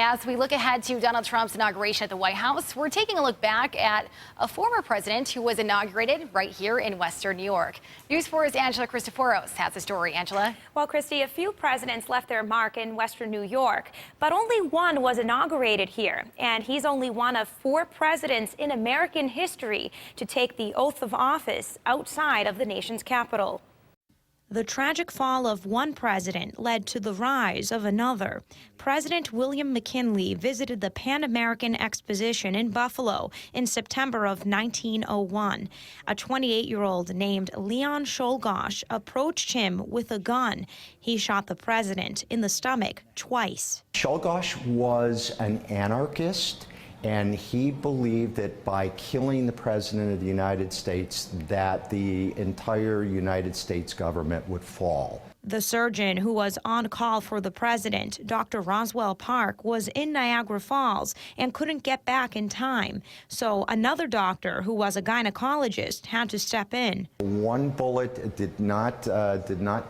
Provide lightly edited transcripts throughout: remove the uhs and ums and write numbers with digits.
As we look ahead to Donald Trump's inauguration at the White House, we're taking a look back at a former president who was inaugurated right here in Western New York. News 4's Angela Cristoforos has the story. Angela? Well, Christy, a few presidents left their mark in Western New York, but only one was inaugurated here. And he's only one of 4 presidents in American history to take the oath of office outside of the nation's capital. The tragic fall of one president led to the rise of another. President William McKinley visited the Pan American Exposition in Buffalo in September of 1901. A 28-year-old named Leon Czolgosz approached him with a gun. He shot the president in the stomach twice. Czolgosz was an anarchist, and he believed that by killing the President of the United States, that the entire United States government would fall. The surgeon who was on call for the president, Dr. Roswell Park, was in Niagara Falls and couldn't get back in time. So another doctor, who was a gynecologist, had to step in. One bullet did not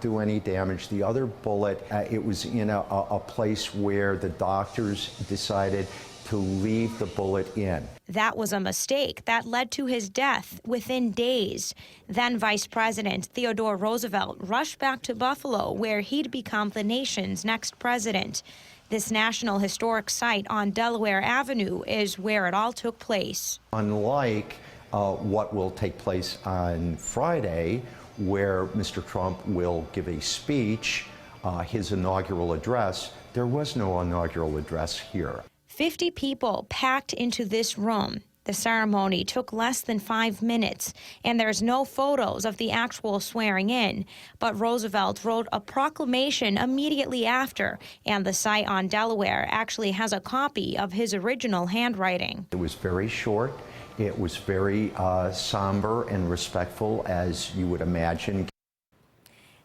do any damage. The other bullet, it was in a place where the doctors decided to leave the bullet in. That was a mistake that led to his death within days. Then Vice President Theodore Roosevelt rushed back to Buffalo, where he'd become the nation's next president. This National Historic Site on Delaware Avenue is where it all took place. Unlike what will take place on Friday, where Mr. Trump will give a speech, his inaugural address, there was no inaugural address here. 50 people packed into this room. The ceremony took less than 5 minutes, and there's no photos of the actual swearing in. But Roosevelt wrote a proclamation immediately after, and the site on Delaware actually has a copy of his original handwriting. It was very short. It was very somber and respectful, as you would imagine.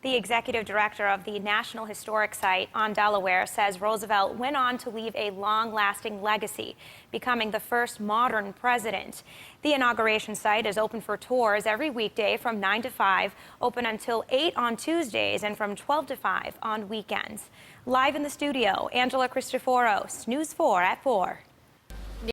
The executive director of the National Historic Site on Delaware says Roosevelt went on to leave a long-lasting legacy, becoming the first modern president. The inauguration site is open for tours every weekday from 9 to 5, open until 8 on Tuesdays, and from 12 to 5 on weekends. Live in the studio, Angela Cristoforos, News 4 at 4.